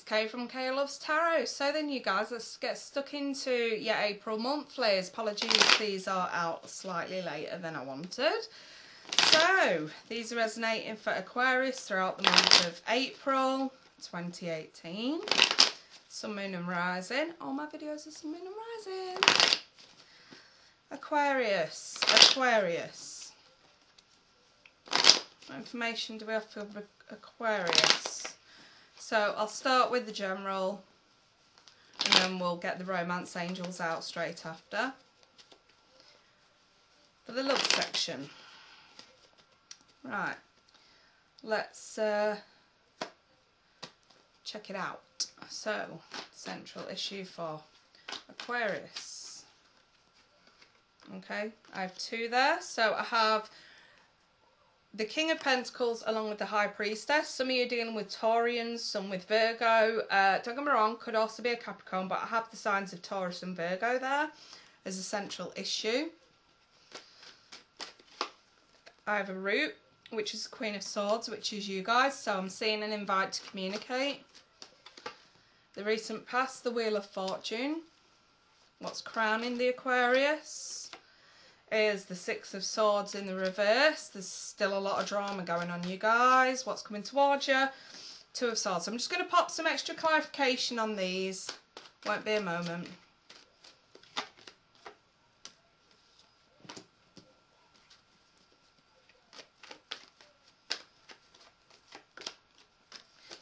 Kay from Kay Loves Tarot. So then you guys, let's get stuck into your April monthlies. Apologies, these are out slightly later than I wanted. So these are resonating for Aquarius throughout the month of April 2018. Sun, Moon and Rising. All my videos are Sun, Moon and Rising. Aquarius. What information do we have for Aquarius? So I'll start with the general and then we'll get the romance angels out straight after. For the love section. Right. Let's check it out. So, central issue for Aquarius. Okay, I have two there. So I have the King of Pentacles along with the High Priestess. Some of you are dealing with Taurians, some with Virgo. Don't get me wrong, could also be a Capricorn, but I have the signs of Taurus and Virgo there as a central issue. I have a root, which is the Queen of Swords, which is you guys. So I'm seeing an invite to communicate. The recent past, the Wheel of Fortune. What's crowning the Aquarius is the Six of Swords in the reverse. There's still a lot of drama going on, you guys. What's coming towards you? Two of Swords. I'm just going to pop some extra clarification on these. Won't be a moment.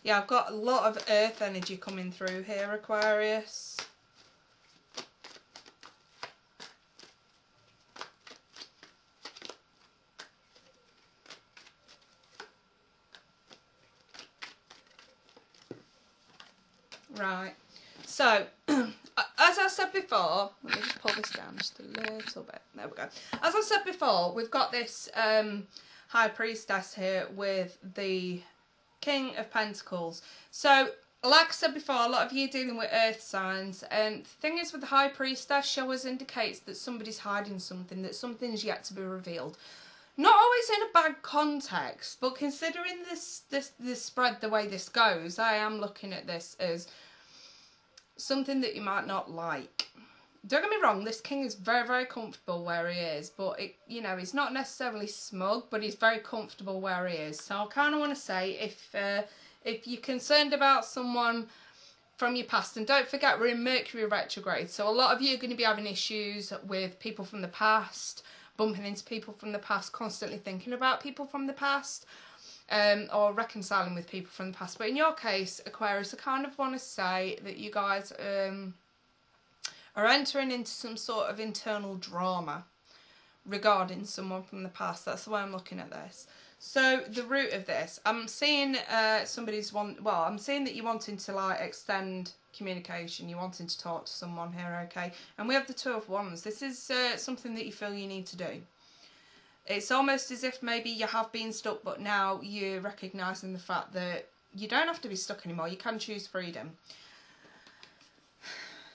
Yeah, I've got a lot of earth energy coming through here, Aquarius. Right, so as I said before, let me just pull this down just a little bit. There we go. As I said before, we've got this High Priestess here with the King of Pentacles. So, like I said before, a lot of you are dealing with earth signs, and the thing is with the High Priestess, she always indicates that somebody's hiding something, that something's yet to be revealed. Not always in a bad context, but considering this spread the way this goes, I am looking at this as something that you might not like. Don't get me wrong, this king is very, very comfortable where he is, but you know, he's not necessarily smug, but he's very comfortable where he is. So I kind of want to say, if you're concerned about someone from your past, and don't forget we're in Mercury retrograde, so a lot of you are going to be having issues with people from the past, bumping into people from the past, constantly thinking about people from the past, or reconciling with people from the past. But in your case, Aquarius, I kind of want to say that you guys are entering into some sort of internal drama regarding someone from the past. That's the way I'm looking at this. So the root of this, I'm seeing I'm seeing that you're wanting to like extend communication, you're wanting to talk to someone here, okay? And we have the Two of Wands. This is something that you feel you need to do. It's almost as if maybe you have been stuck, but now you're recognising the fact that you don't have to be stuck anymore. You can choose freedom.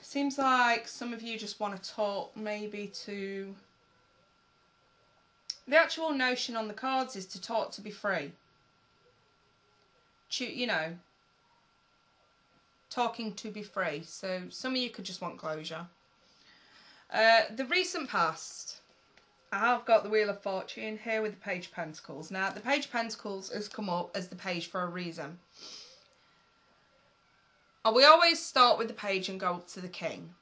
Seems like some of you just want to talk maybe to... The actual notion on the cards is to talk to be free. You know, talking to be free. So some of you could just want closure. The recent past. I've got the Wheel of Fortune here with the Page of Pentacles. Now, the Page of Pentacles has come up as the page for a reason. We always start with the page and go up to the king.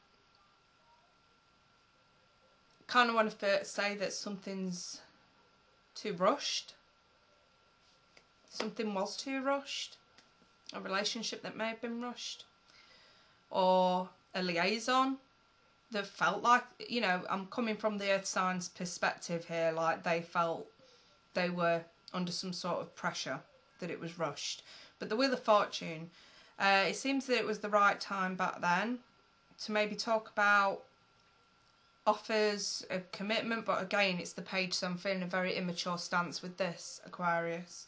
Kind of want to first say that something's too rushed. Something was too rushed. A relationship that may have been rushed. Or a liaison that felt like, you know, I'm coming from the earth signs perspective here, like they felt they were under some sort of pressure, that it was rushed. But the Wheel of Fortune, it seems that it was the right time back then to maybe talk about offers of commitment, but again, it's the page, so I'm feeling a very immature stance with this, Aquarius.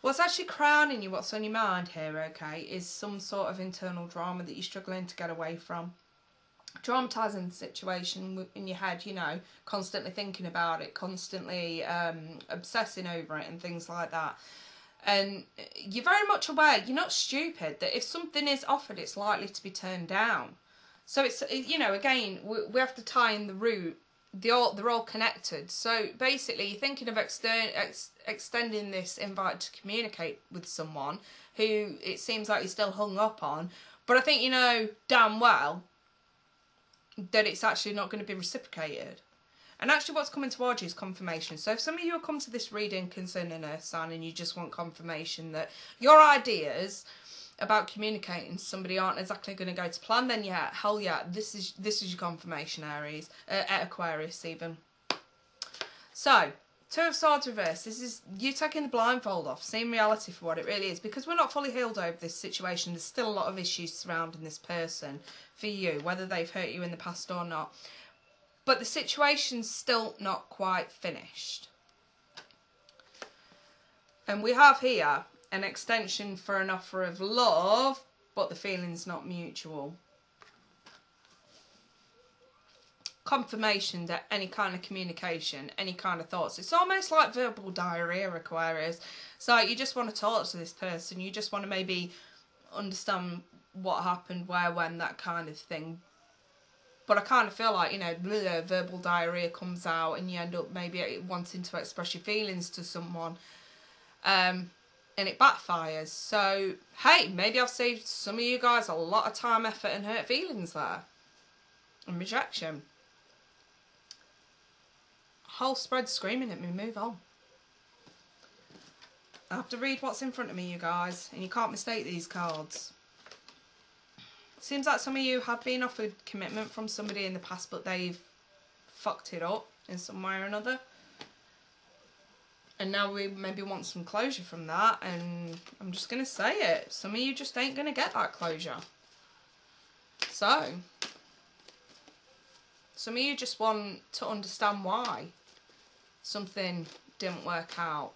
What's actually crowning you, what's on your mind here, okay, is some sort of internal drama that you're struggling to get away from. Dramatising the situation in your head, you know, constantly thinking about it, constantly obsessing over it and things like that. And you're very much aware, you're not stupid, that if something is offered, it's likely to be turned down. So it's, you know, again, we have to tie in the root. They're all connected. So basically, you're thinking of extending this invite to communicate with someone who it seems like you're still hung up on. But I think you know damn well that it's actually not going to be reciprocated. And actually what's coming towards you is confirmation. So if some of you have come to this reading concerning Earth sign and you just want confirmation that your ideas about communicating to somebody aren't exactly going to go to plan, then yeah, hell yeah, this is your confirmation, Aries, Aquarius even. So, Two of Swords reversed. This is you taking the blindfold off, seeing reality for what it really is, because we're not fully healed over this situation. There's still a lot of issues surrounding this person for you, whether they've hurt you in the past or not. But the situation's still not quite finished. And we have here an extension for an offer of love, but the feeling's not mutual. Confirmation that any kind of communication, any kind of thoughts. It's almost like verbal diarrhea, Aquarius. So you just want to talk to this person. You just want to maybe understand what happened, where, when, that kind of thing. But I kind of feel like, you know, verbal diarrhea comes out and you end up maybe wanting to express your feelings to someone. And it backfires. So, hey, maybe I've saved some of you guys a lot of time, effort and hurt feelings there. And rejection. Whole spread screaming at me, move on. I have to read what's in front of me, you guys. And you can't mistake these cards. Seems like some of you have been offered commitment from somebody in the past, but they've fucked it up in some way or another. And now we maybe want some closure from that, and I'm just going to say it. Some of you just ain't going to get that closure. So, some of you just want to understand why something didn't work out.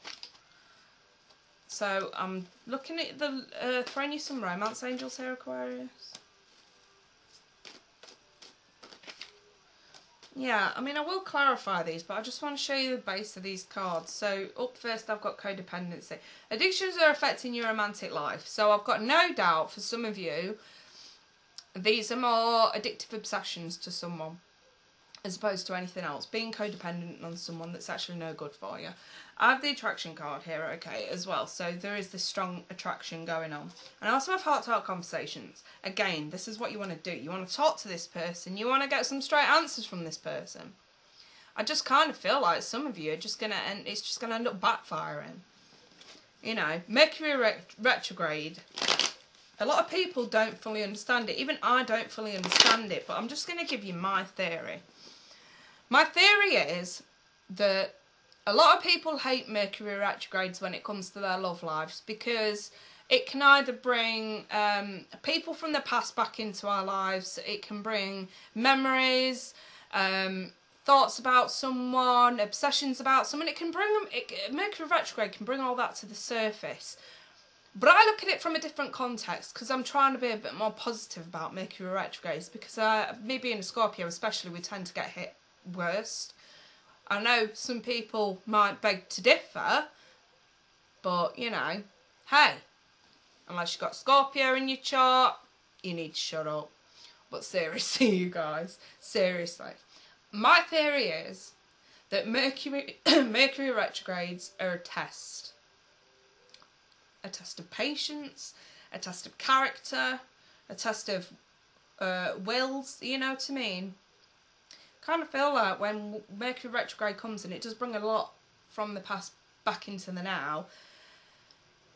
So, I'm looking at the, throwing you some romance angels here, Aquarius. Yeah, I mean, I will clarify these, but I just want to show you the base of these cards. So, up first, I've got codependency. Addictions are affecting your romantic life. So, I've got no doubt for some of you, these are more addictive obsessions to someone as opposed to anything else. Being codependent on someone that's actually no good for you. I have the attraction card here, okay, as well. So there is this strong attraction going on. And I also have heart-to-heart conversations. Again, this is what you want to do. You want to talk to this person. You want to get some straight answers from this person. I just kind of feel like some of you are just going to end, it's just going to end up backfiring. You know, Mercury retrograde. A lot of people don't fully understand it. Even I don't fully understand it. But I'm just going to give you my theory. My theory is that a lot of people hate Mercury retrogrades when it comes to their love lives because it can either bring people from the past back into our lives, it can bring memories, thoughts about someone, obsessions about someone. It can bring them. Mercury retrograde can bring all that to the surface. But I look at it from a different context because I'm trying to be a bit more positive about Mercury retrogrades because me being a Scorpio especially, we tend to get hit worst. I know some people might beg to differ, but you know, hey, unless you've got Scorpio in your chart, you need to shut up. But seriously, you guys, seriously, my theory is that Mercury retrogrades are a test of patience, a test of character, a test of wills. You know what I mean? Kind of feel like when Mercury retrograde comes in, it does bring a lot from the past back into the now.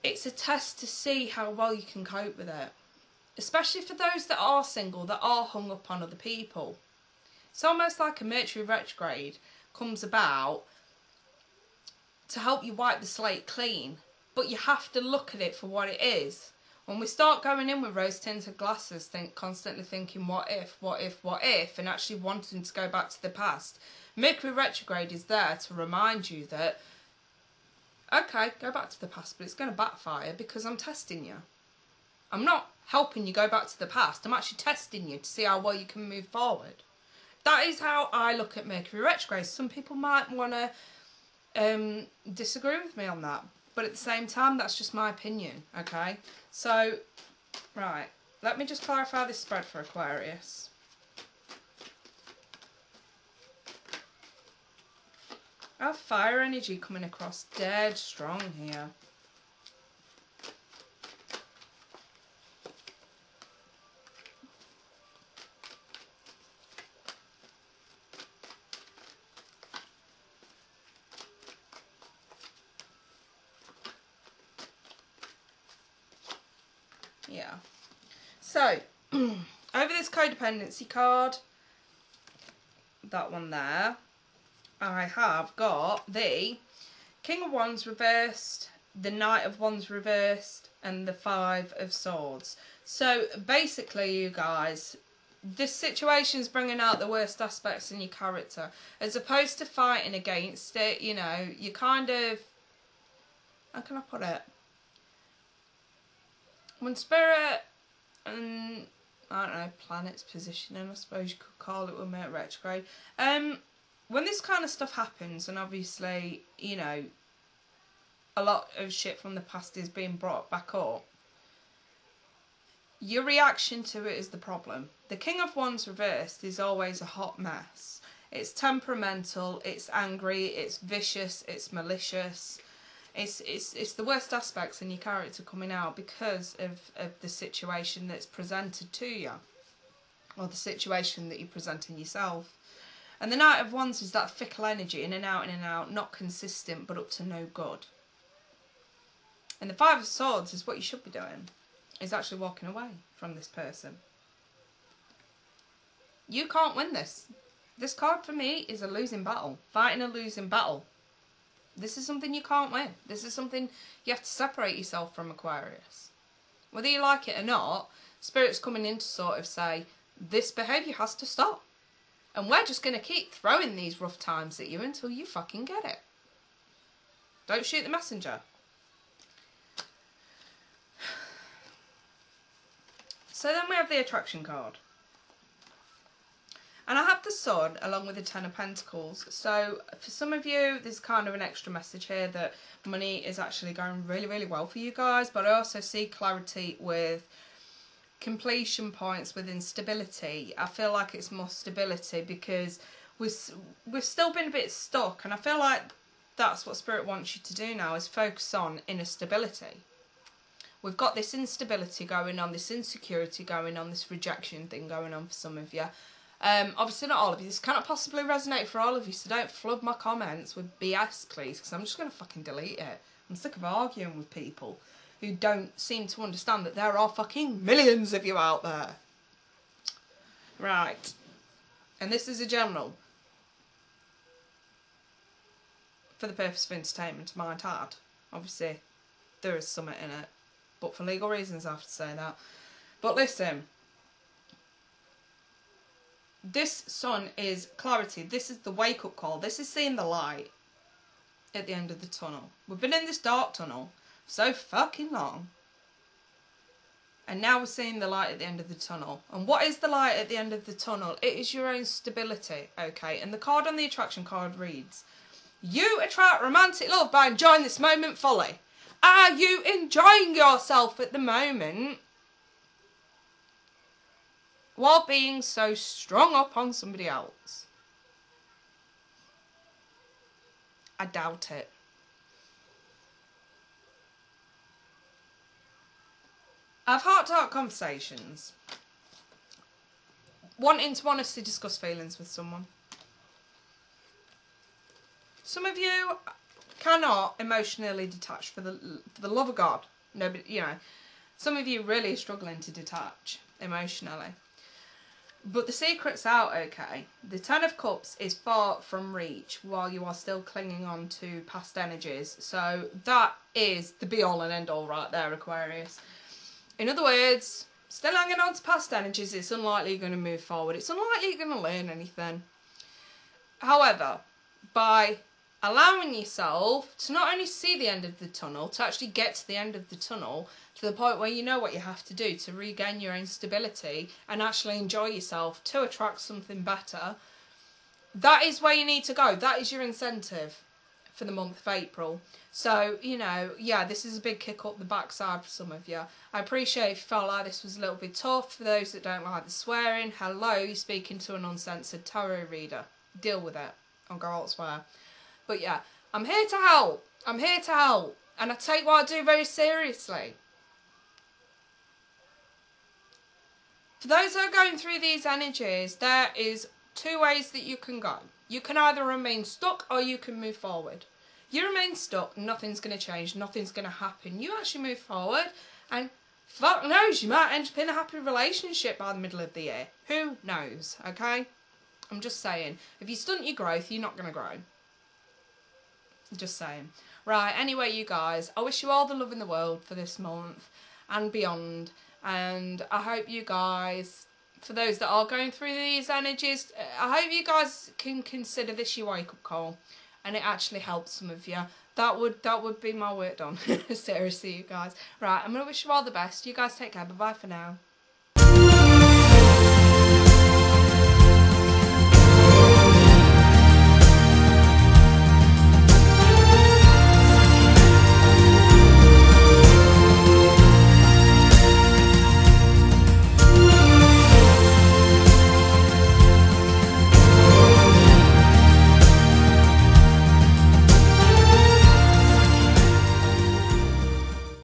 It's a test to see how well you can cope with it. Especially for those that are single, that are hung up on other people. It's almost like a Mercury retrograde comes about to help you wipe the slate clean. But you have to look at it for what it is. When we start going in with rose-tinted glasses, constantly thinking, what if, what if, what if, and actually wanting to go back to the past, Mercury retrograde is there to remind you that, okay, go back to the past, but it's going to backfire because I'm testing you. I'm not helping you go back to the past. I'm actually testing you to see how well you can move forward. That is how I look at Mercury retrograde. Some people might want to disagree with me on that. But at the same time, that's just my opinion, okay? So, right, let me just clarify this spread for Aquarius. I have fire energy coming across dead strong here. Yeah. So, over this codependency card, that one there, I have got the King of Wands reversed, the Knight of Wands reversed, and the Five of Swords. So, basically, you guys, this situation is bringing out the worst aspects in your character. As opposed to fighting against it, you know, you kind of... How can I put it? When Spirit and, I don't know, planets positioning, I suppose you could call it, when we're at retrograde. When this kind of stuff happens, and obviously, you know, a lot of shit from the past is being brought back up, your reaction to it is the problem. The King of Wands reversed is always a hot mess. It's temperamental, it's angry, it's vicious, it's malicious. It's the worst aspects in your character coming out because of the situation that's presented to you. Or the situation that you're presenting yourself. And the Knight of Wands is that fickle energy, in and out, not consistent, but up to no good. And the Five of Swords is what you should be doing. Is actually walking away from this person. You can't win this. This card for me is a losing battle. Fighting a losing battle. This is something you can't win. This is something you have to separate yourself from, Aquarius. Whether you like it or not, Spirit's coming in to sort of say, this behaviour has to stop. And we're just going to keep throwing these rough times at you until you fucking get it. Don't shoot the messenger. So then we have the attraction card. And I have the Sun along with the Ten of Pentacles. So for some of you, there's kind of an extra message here that money is actually going really, really well for you guys. But I also see clarity with completion points, with instability. I feel like it's more stability because we've still been a bit stuck. And I feel like that's what Spirit wants you to do now, is focus on inner stability. We've got this instability going on, this insecurity going on, this rejection thing going on for some of you. Obviously not all of you. This cannot possibly resonate for all of you, so don't flood my comments with BS, please, because I'm just going to fucking delete it. I'm sick of arguing with people who don't seem to understand that there are fucking millions of you out there. Right. And this is a general. For the purpose of entertainment, might add. Obviously, there is something in it. But for legal reasons, I have to say that. But listen. This Sun is clarity. This is the wake-up call. This is seeing the light at the end of the tunnel. We've been in this dark tunnel for so fucking long. And now we're seeing the light at the end of the tunnel. And what is the light at the end of the tunnel? It is your own stability, okay? And the card on the attraction card reads, you attract romantic love by enjoying this moment fully. Are you enjoying yourself at the moment while being so strung up on somebody else? I doubt it. I've heart-to-heart conversations, wanting to honestly discuss feelings with someone. Some of you cannot emotionally detach for the love of God. Nobody, you know, some of you really are struggling to detach emotionally. But the secret's out, okay? The Ten of Cups is far from reach while you are still clinging on to past energies. So that is the be-all and end-all right there, Aquarius. In other words, still hanging on to past energies, it's unlikely you're going to move forward. It's unlikely you're going to learn anything. However, by allowing yourself to not only see the end of the tunnel, to actually get to the end of the tunnel, to the point where you know what you have to do to regain your own stability and actually enjoy yourself to attract something better, that is where you need to go. That is your incentive. for the month of April. So, you know, yeah, this is a big kick up the backside for some of you. I appreciate if you felt like this was a little bit tough. For those that don't like the swearing, hello, you're speaking to an uncensored tarot reader. Deal with it. I'll go elsewhere. But yeah, I'm here to help. I'm here to help. And I take what I do very seriously. For those that are going through these energies, there is 2 ways that you can go. You can either remain stuck or you can move forward. You remain stuck, nothing's going to change, nothing's going to happen. You actually move forward and fuck knows, you might end up in a happy relationship by the middle of the year. Who knows, okay? I'm just saying, if you stunt your growth, you're not going to grow. Just saying. Right, anyway, you guys, I wish you all the love in the world for this month and beyond. And I hope you guys, for those that are going through these energies, I hope you guys can consider this your wake-up call. And it actually helps some of you. That would be my work done. Seriously, you guys. Right, I'm going to wish you all the best. You guys take care. Bye-bye for now.